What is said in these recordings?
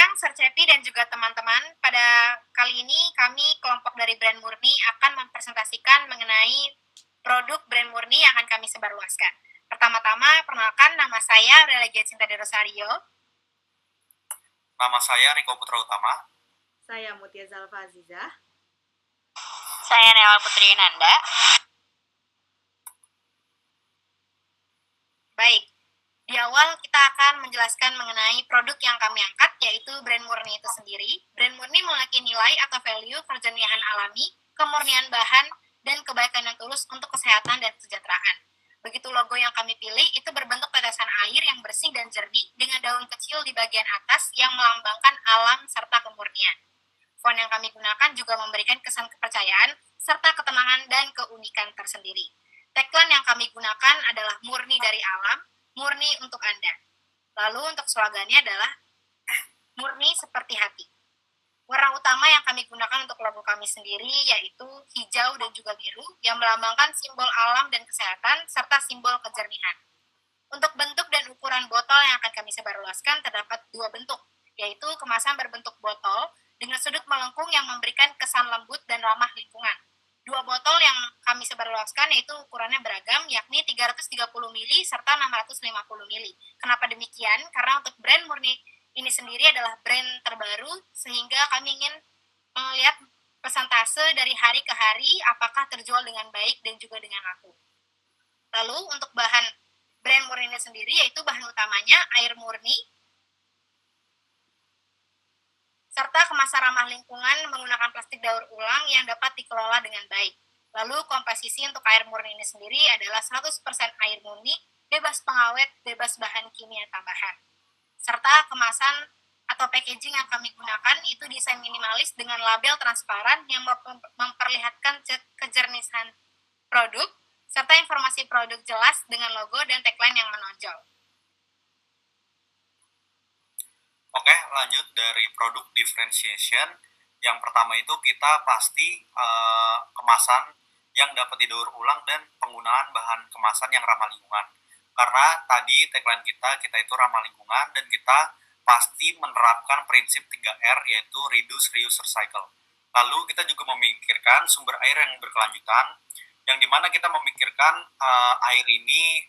siang, Sercepi dan juga teman-teman. Pada kali ini kami kelompok dari Brand Murni akan mempresentasikan mengenai produk Brand Murni yang akan kami sebarluaskan. Pertama-tama, perkenalkan nama saya Relia Cinta de Rosario. Nama saya Riko Putra Utama. Saya Mutia Zalfa Azizah. Saya Nela Putri Nanda. Baik, di awal kita akan menjelaskan mengenai produk yang kami angkat, yaitu Brand Murni itu sendiri. Brand Murni memiliki nilai atau value kejernihan alami, kemurnian bahan, dan kebaikan yang tulus untuk kesehatan dan kesejahteraan. Begitu logo yang kami pilih, itu berbentuk tetesan air yang bersih dan jernih dengan daun kecil di bagian atas yang melambangkan alam serta kemurnian. Font yang kami gunakan juga memberikan kesan kepercayaan serta ketenangan dan keunikan tersendiri. Tagline yang kami gunakan adalah murni dari alam, murni untuk Anda. Lalu untuk slogannya adalah murni seperti hati. Warna utama yang kami gunakan untuk logo kami sendiri yaitu hijau dan juga biru yang melambangkan simbol alam dan kesehatan serta simbol kejernihan. Untuk bentuk dan ukuran botol yang akan kami sebarluaskan terdapat dua bentuk, yaitu kemasan berbentuk botol dengan sudut melengkung yang memberikan kesan lembut dan ramah lingkungan. Dua botol yang kami sebarluaskan yaitu ukurannya beragam, yakni 330 ml serta 650 ml. Kenapa demikian? Karena untuk brand Murni ini sendiri adalah brand terbaru, sehingga kami ingin melihat persentase dari hari ke hari apakah terjual dengan baik dan juga dengan laku. Lalu untuk bahan brand Murni ini sendiri yaitu bahan utamanya air murni, serta kemasan ramah lingkungan menggunakan plastik daur ulang yang dapat dikelola dengan baik. Lalu komposisi untuk air murni ini sendiri adalah 100% air murni, bebas pengawet, bebas bahan kimia tambahan. Serta kemasan atau packaging yang kami gunakan itu desain minimalis dengan label transparan yang memperlihatkan kejernihan produk, serta informasi produk jelas dengan logo dan tagline yang menonjol. Oke, lanjut dari produk differentiation. Yang pertama itu kita pasti kemasan yang dapat didaur ulang dan penggunaan bahan kemasan yang ramah lingkungan. Karena tadi tagline kita itu ramah lingkungan dan kita pasti menerapkan prinsip 3R yaitu reduce, reuse, recycle. Lalu kita juga memikirkan sumber air yang berkelanjutan, yang dimana kita memikirkan air ini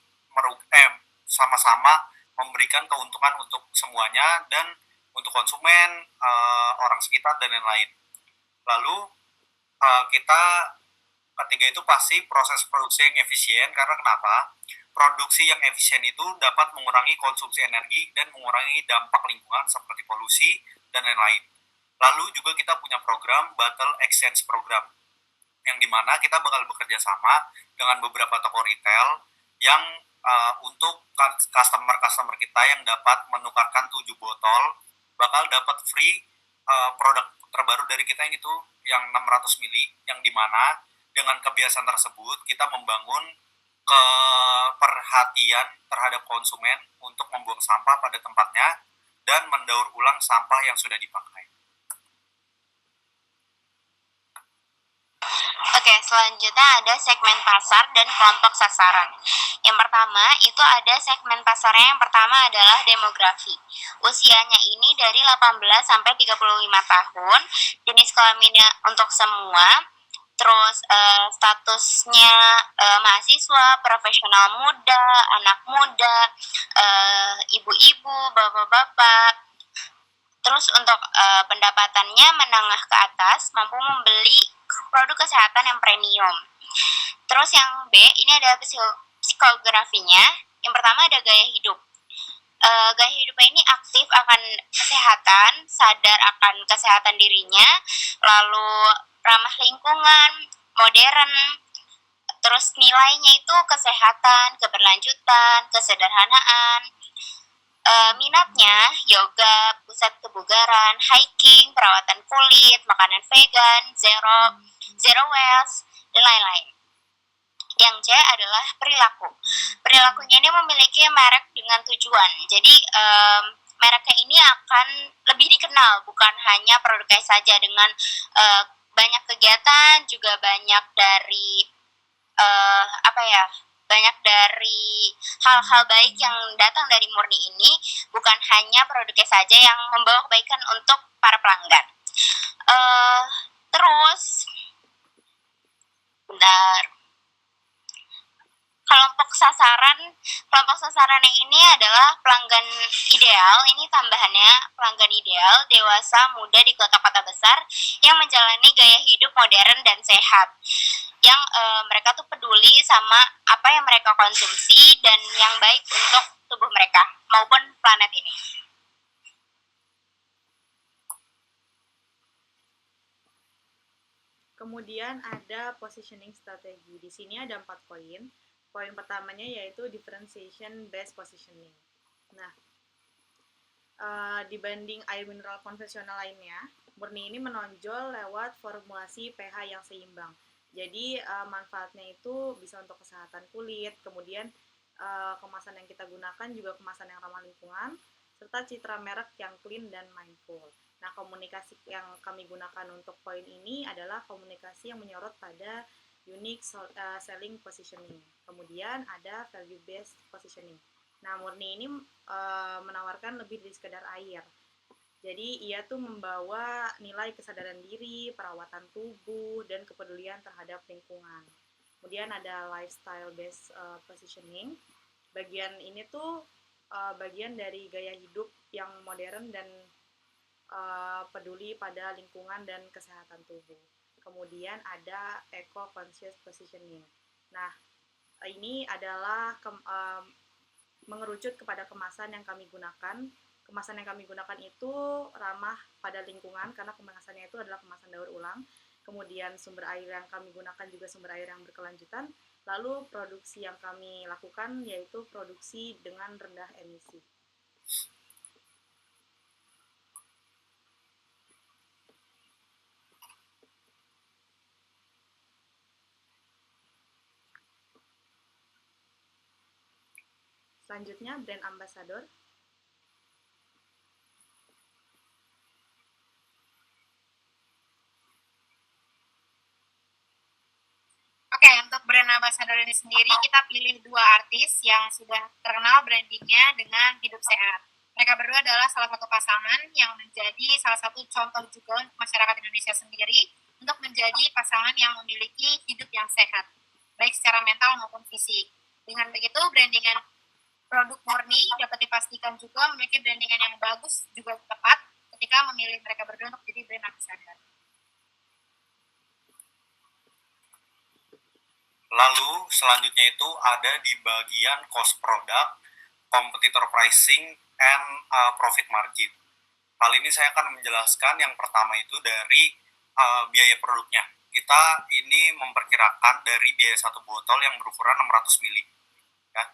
sama-sama memberikan keuntungan untuk semuanya dan untuk konsumen, orang sekitar, dan lain-lain. Lalu kita ketiga itu pasti proses produksi yang efisien, karena kenapa? Produksi yang efisien itu dapat mengurangi konsumsi energi dan mengurangi dampak lingkungan seperti polusi dan lain-lain. Lalu juga kita punya program Battle Exchange Program, yang dimana kita bakal bekerja sama dengan beberapa toko retail yang untuk customer kita yang dapat menukarkan 7 botol bakal dapat free produk terbaru dari kita yang itu yang 600 ml, yang dimana dengan kebiasaan tersebut kita membangun keperhatian terhadap konsumen untuk membuang sampah pada tempatnya dan mendaur ulang sampah yang sudah dipakai. Oke, selanjutnya ada segmen pasar dan kelompok sasaran. Yang pertama itu ada segmen pasarnya, yang pertama adalah demografi. Usianya ini dari 18 sampai 35 tahun, jenis kelaminnya untuk semua, terus statusnya mahasiswa, profesional muda, anak muda, ibu-ibu, bapak-bapak. Terus untuk pendapatannya menengah ke atas, mampu membeli produk kesehatan yang premium. Terus yang B, ini ada psikografinya. Yang pertama ada gaya hidup. Gaya hidupnya ini aktif akan kesehatan, sadar akan kesehatan dirinya, lalu ramah lingkungan, modern. Terus nilainya itu kesehatan, keberlanjutan, kesederhanaan. Minatnya yoga, pusat kebugaran, hiking, perawatan kulit, makanan vegan, zero waste, dan lain-lain. Yang C adalah perilaku. Perilakunya ini memiliki merek dengan tujuan. Jadi mereknya ini akan lebih dikenal, bukan hanya produknya saja, dengan banyak kegiatan, juga banyak dari banyak dari hal-hal baik yang datang dari Murni ini, bukan hanya produknya saja yang membawa kebaikan untuk para pelanggan. Terus, bentar. Kelompok sasarannya ini adalah pelanggan ideal. Ini tambahannya, pelanggan ideal dewasa muda di kota-kota besar yang menjalani gaya hidup modern dan sehat, yang mereka tuh peduli sama apa yang mereka konsumsi dan yang baik untuk tubuh mereka maupun planet ini. Kemudian ada positioning strategi. Di sini ada 4 poin. Poin pertamanya yaitu differentiation based positioning. Nah, dibanding air mineral konvensional lainnya, Murni ini menonjol lewat formulasi pH yang seimbang. Jadi manfaatnya itu bisa untuk kesehatan kulit, kemudian kemasan yang kita gunakan juga kemasan yang ramah lingkungan, serta citra merek yang clean dan mindful. Nah, komunikasi yang kami gunakan untuk poin ini adalah komunikasi yang menyorot pada unique selling positioning. Kemudian ada value based positioning. Nah, Murni ini menawarkan lebih dari sekedar air. Jadi ia tuh membawa nilai kesadaran diri, perawatan tubuh, dan kepedulian terhadap lingkungan. Kemudian ada lifestyle based positioning. Bagian ini tuh bagian dari gaya hidup yang modern dan peduli pada lingkungan dan kesehatan tubuh. Kemudian ada eco-conscious positioning. Nah, ini adalah mengerucut kepada kemasan yang kami gunakan. Kemasan yang kami gunakan itu ramah pada lingkungan karena kemasannya itu adalah kemasan daur ulang. Kemudian sumber air yang kami gunakan juga sumber air yang berkelanjutan. Lalu produksi yang kami lakukan yaitu produksi dengan rendah emisi. Selanjutnya, brand ambassador. Oke, untuk brand ambassador ini sendiri kita pilih 2 artis yang sudah terkenal brandingnya dengan hidup sehat. Mereka berdua adalah salah satu pasangan yang menjadi salah satu contoh juga untuk masyarakat Indonesia sendiri untuk menjadi pasangan yang memiliki hidup yang sehat, baik secara mental maupun fisik. Dengan begitu, brandingan produk Murni dapat dipastikan juga memiliki brandingan yang bagus juga tepat ketika memilih mereka berdua untuk jadi brand ambassador. Lalu selanjutnya itu ada di bagian cost product, competitor pricing, and profit margin. Hal ini saya akan menjelaskan yang pertama itu dari biaya produknya. Kita ini memperkirakan dari biaya satu botol yang berukuran 600 ml. Ya.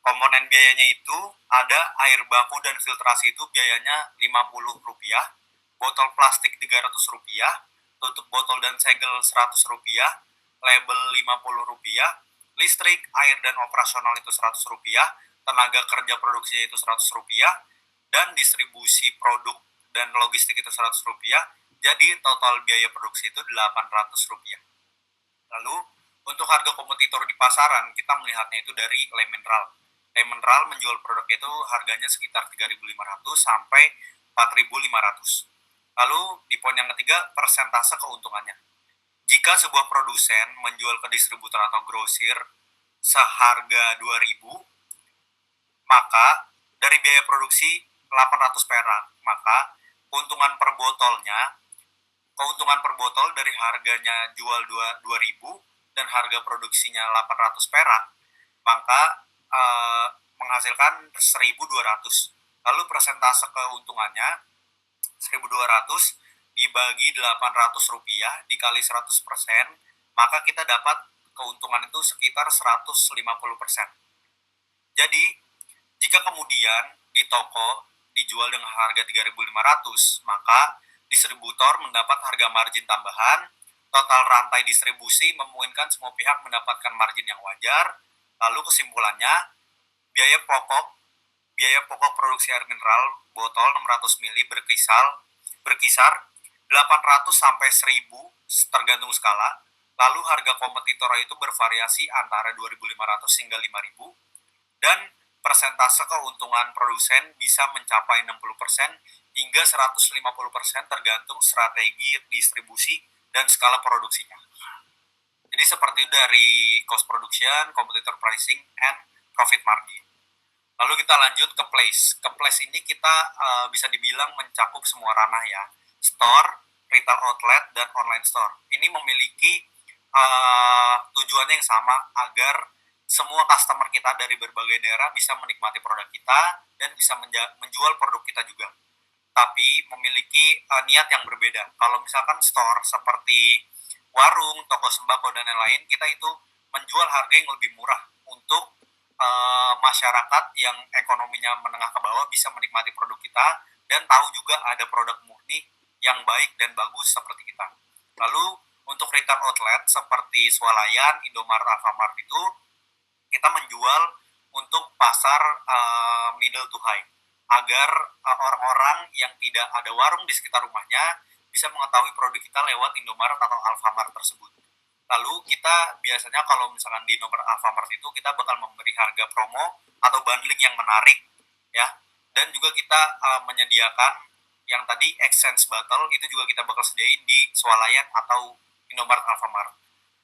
Komponen biayanya itu ada air baku dan filtrasi itu biayanya Rp50, botol plastik Rp300, tutup botol dan segel Rp100, label Rp50, listrik, air dan operasional itu Rp100, tenaga kerja produksinya itu Rp100, dan distribusi produk dan logistik itu Rp100. Jadi total biaya produksi itu Rp800. Lalu untuk harga kompetitor di pasaran kita melihatnya itu dari Le Mineral. Le Mineral menjual produk itu harganya sekitar 3.500 sampai 4.500. Lalu di poin yang ketiga, persentase keuntungannya. Jika sebuah produsen menjual ke distributor atau grosir seharga 2.000, maka dari biaya produksi 800 perak, maka keuntungan per botol dari harganya jual 2.000 dan harga produksinya 800 perak, maka menghasilkan 1.200. Lalu persentase keuntungannya 1.200 dibagi Rp800 dikali 100%, maka kita dapat keuntungan itu sekitar 150%. Jadi, jika kemudian di toko dijual dengan harga 3.500, maka distributor mendapat harga margin tambahan, total rantai distribusi memungkinkan semua pihak mendapatkan margin yang wajar. Lalu kesimpulannya, biaya pokok produksi air mineral botol 600 ml berkisar 800 sampai 1.000 tergantung skala. Lalu harga kompetitor itu bervariasi antara 2.500 hingga 5.000, dan persentase keuntungan produsen bisa mencapai 60% hingga 150% tergantung strategi distribusi dan skala produksinya. Jadi seperti itu dari cost production, competitor pricing, and profit margin. Lalu kita lanjut ke place. Ke place ini kita bisa dibilang mencakup semua ranah ya. Store, retail outlet, dan online store. Ini memiliki tujuannya yang sama agar semua customer kita dari berbagai daerah bisa menikmati produk kita dan bisa menjual produk kita juga. Tapi memiliki niat yang berbeda. Kalau misalkan store seperti warung, toko sembako, dan lain-lain, kita itu menjual harga yang lebih murah untuk masyarakat yang ekonominya menengah ke bawah bisa menikmati produk kita dan tahu juga ada produk murni yang baik dan bagus seperti kita. Lalu untuk retail outlet seperti Swalayan, Indomaret, Alfamart itu kita menjual untuk pasar middle to high agar orang-orang yang tidak ada warung di sekitar rumahnya bisa mengetahui produk kita lewat Indomaret atau Alfamart tersebut. Lalu kita biasanya kalau misalkan di Indomaret Alfamart itu kita bakal memberi harga promo atau bundling yang menarik ya. Dan juga kita menyediakan yang tadi exchange battle itu juga kita bakal sediain di Swalayan atau Indomaret Alfamart.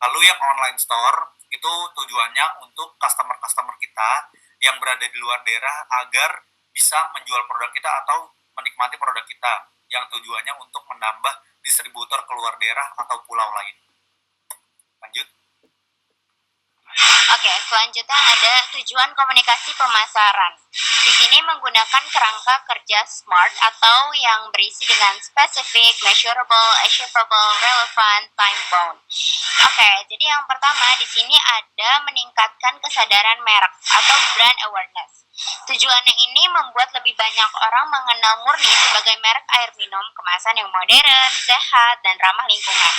Lalu yang online store itu tujuannya untuk customer-customer kita yang berada di luar daerah agar bisa menjual produk kita atau menikmati produk kita yang tujuannya untuk menambah distributor keluar daerah atau pulau lain. Lanjut. Oke, selanjutnya ada tujuan komunikasi pemasaran. Di sini menggunakan kerangka kerja SMART atau yang berisi dengan specific, measurable, achievable, relevant, time bound. Oke, jadi yang pertama di sini ada meningkatkan kesadaran merek atau brand awareness. Tujuannya ini membuat lebih banyak orang mengenal Murni sebagai merek air minum kemasan yang modern, sehat, dan ramah lingkungan.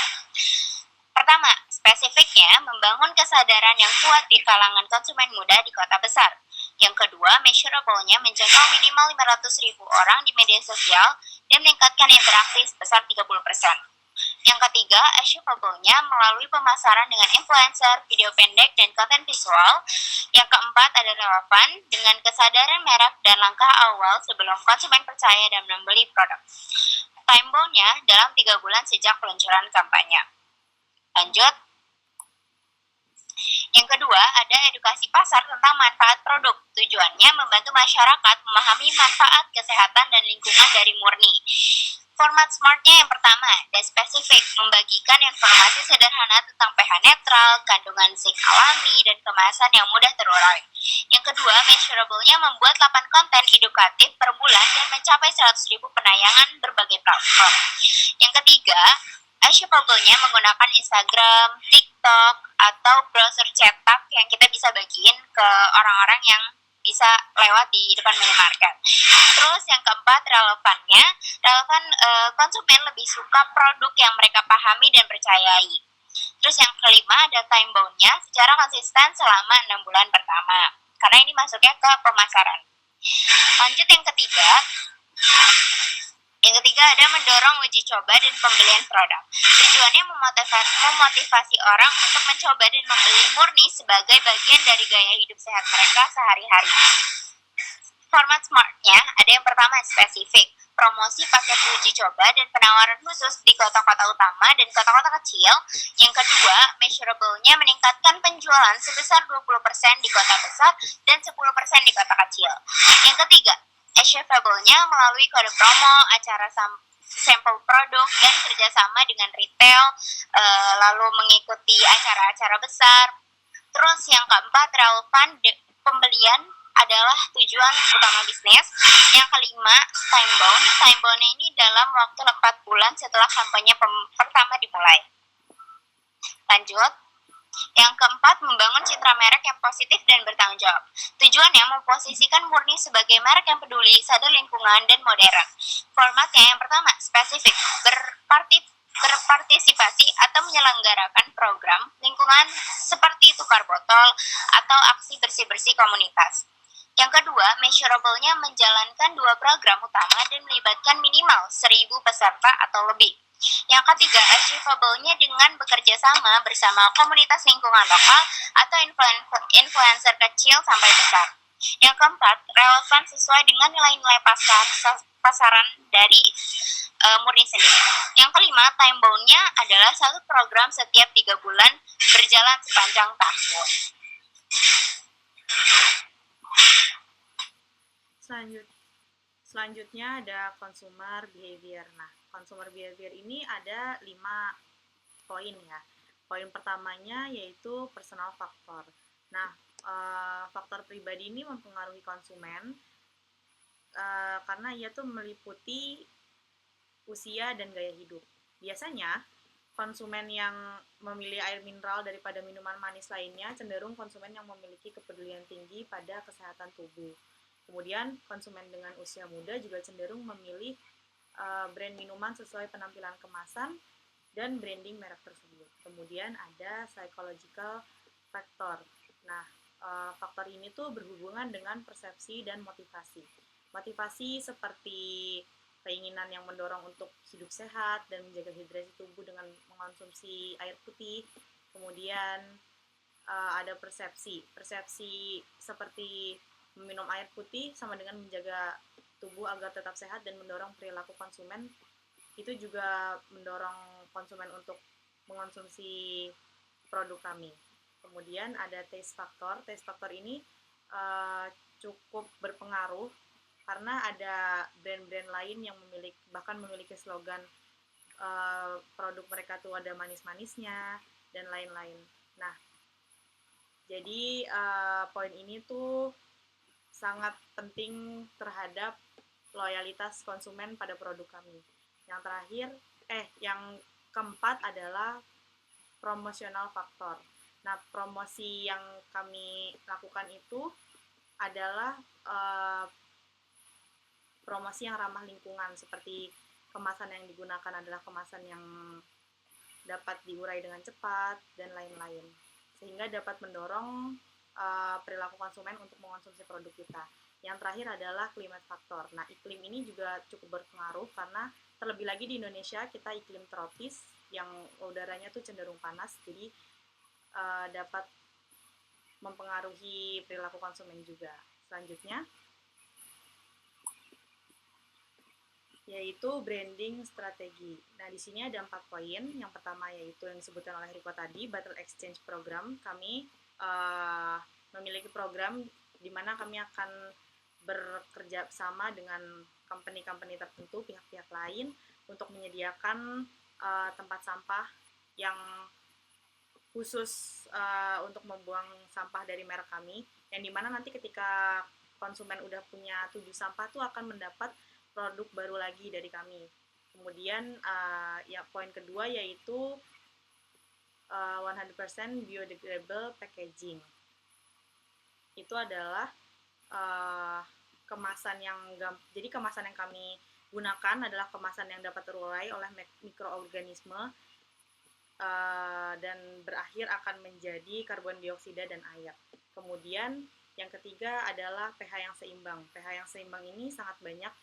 Pertama, spesifiknya membangun kesadaran yang kuat di kalangan konsumen muda di kota besar. Yang kedua, measurable-nya menjangkau minimal 500.000 orang di media sosial dan meningkatkan interaksi sebesar 30%. Yang ketiga, achievable-nya melalui pemasaran dengan influencer, video pendek, dan konten visual. Yang keempat, ada relevan dengan kesadaran merek dan langkah awal sebelum konsumen percaya dan membeli produk. Time bound-nya dalam 3 bulan sejak peluncuran kampanye. Lanjut. Yang kedua, ada edukasi pasar tentang manfaat produk. Tujuannya membantu masyarakat memahami manfaat kesehatan dan lingkungan dari Murni. Format SMART-nya yang pertama, ada spesifik, membagikan informasi sederhana tentang pH netral, kandungan zinc alami, dan kemasan yang mudah terurai. Yang kedua, measurable-nya membuat 8 konten edukatif per bulan dan mencapai 100.000 penayangan berbagai platform. Yang ketiga, achievable-nya menggunakan Instagram, TikTok, atau browser cetak yang kita bisa bagiin ke orang-orang yang bisa lewat di depan minimarket. Terus yang keempat, relevan konsumen lebih suka produk yang mereka pahami dan percayai. Terus yang kelima, ada time bound-nya secara konsisten selama 6 bulan pertama. Karena ini masuknya ke pemasaran. Lanjut yang ketiga. Yang ketiga ada mendorong uji coba dan pembelian produk. Tujuannya memotivasi orang untuk mencoba dan membeli Murni sebagai bagian dari gaya hidup sehat mereka sehari-hari. Format SMART-nya ada yang pertama spesifik, promosi paket uji coba dan penawaran khusus di kota-kota utama dan kota-kota kecil. Yang kedua, measurable-nya meningkatkan penjualan sebesar 20% di kota besar dan 10% di kota kecil. Yang ketiga, achievable-nya melalui kode promo, acara sampel produk, dan kerjasama dengan retail, lalu mengikuti acara-acara besar. Terus yang keempat, relevan pembelian adalah tujuan utama bisnis. Yang kelima, time bound. Time bound ini dalam waktu 4 bulan setelah kampanye pertama dimulai. Lanjut. Yang keempat, membangun citra merek yang positif dan bertanggung jawab. Tujuannya memposisikan Murni sebagai merek yang peduli, sadar lingkungan, dan modern. Formatnya yang pertama, spesifik, berpartisipasi atau menyelenggarakan program lingkungan seperti tukar botol atau aksi bersih-bersih komunitas. Yang kedua, measurable-nya menjalankan 2 program utama dan melibatkan minimal 1.000 peserta atau lebih. Yang ketiga, achievable-nya dengan bekerja sama bersama komunitas lingkungan lokal atau influencer kecil sampai besar. Yang keempat, relevan sesuai dengan nilai-nilai pasaran dari Murni sendiri. Yang kelima, time bound-nya adalah satu program setiap 3 bulan berjalan sepanjang tahun. Selanjutnya ada consumer behavior. Nah, consumer behavior ini ada 5 poin ya. Poin pertamanya yaitu personal factor. Nah, faktor pribadi ini mempengaruhi konsumen karena ia tuh meliputi usia dan gaya hidup. Biasanya, konsumen yang memilih air mineral daripada minuman manis lainnya cenderung konsumen yang memiliki kepedulian tinggi pada kesehatan tubuh. Kemudian, konsumen dengan usia muda juga cenderung memilih brand minuman sesuai penampilan kemasan dan branding merek tersebut. Kemudian ada psychological factor. Nah, faktor ini tuh berhubungan dengan persepsi dan motivasi. Motivasi seperti keinginan yang mendorong untuk hidup sehat dan menjaga hidrasi tubuh dengan mengonsumsi air putih. Kemudian ada persepsi seperti meminum air putih sama dengan menjaga tubuh agar tetap sehat dan mendorong perilaku konsumen. Itu juga mendorong konsumen untuk mengonsumsi produk kami. Kemudian ada taste factor. Taste factor ini cukup berpengaruh karena ada brand-brand lain yang bahkan memiliki slogan produk mereka tuh ada manis-manisnya dan lain-lain. Nah, jadi poin ini tuh sangat penting terhadap loyalitas konsumen pada produk kami. Yang keempat adalah promotional factor. Nah, promosi yang kami lakukan itu adalah promosi yang ramah lingkungan, seperti kemasan yang digunakan adalah kemasan yang dapat diurai dengan cepat dan lain-lain, sehingga dapat mendorong perilaku konsumen untuk mengonsumsi produk kita. Yang terakhir adalah climate factor. Nah, iklim ini juga cukup berpengaruh karena terlebih lagi di Indonesia kita iklim tropis yang udaranya tuh cenderung panas, jadi dapat mempengaruhi perilaku konsumen juga. Selanjutnya yaitu branding strategi. Nah, di sini ada 4 poin. Yang pertama yaitu yang disebutkan oleh Riko tadi, Battle Exchange Program. Kami memiliki program di mana kami akan bekerja sama dengan company-company tertentu, pihak-pihak lain, untuk menyediakan tempat sampah yang khusus untuk membuang sampah dari merek kami, yang dimana nanti ketika konsumen udah punya 7 sampah tuh akan mendapat produk baru lagi dari kami. Kemudian poin kedua yaitu 100% biodegradable packaging. Itu adalah kemasan yang kami gunakan adalah kemasan yang dapat terurai oleh mikroorganisme dan berakhir akan menjadi karbon dioksida dan air. Kemudian yang ketiga adalah pH yang seimbang. pH yang seimbang ini sangat banyak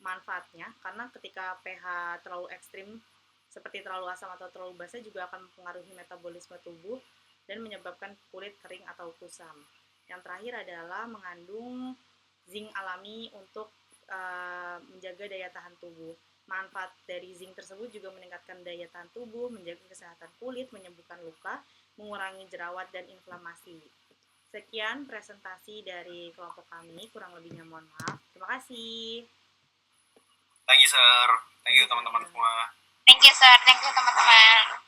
manfaatnya karena ketika pH terlalu ekstrim seperti terlalu asam atau terlalu basa juga akan mempengaruhi metabolisme tubuh dan menyebabkan kulit kering atau kusam. Yang terakhir adalah mengandung zinc alami untuk menjaga daya tahan tubuh. Manfaat dari zinc tersebut juga meningkatkan daya tahan tubuh, menjaga kesehatan kulit, menyembuhkan luka, mengurangi jerawat dan inflamasi. Sekian presentasi dari kelompok kami, kurang lebihnya mohon maaf. Terima kasih. Thank you, sir. Thank you, teman-teman semua. Thank you, sir. Thank you, teman-teman.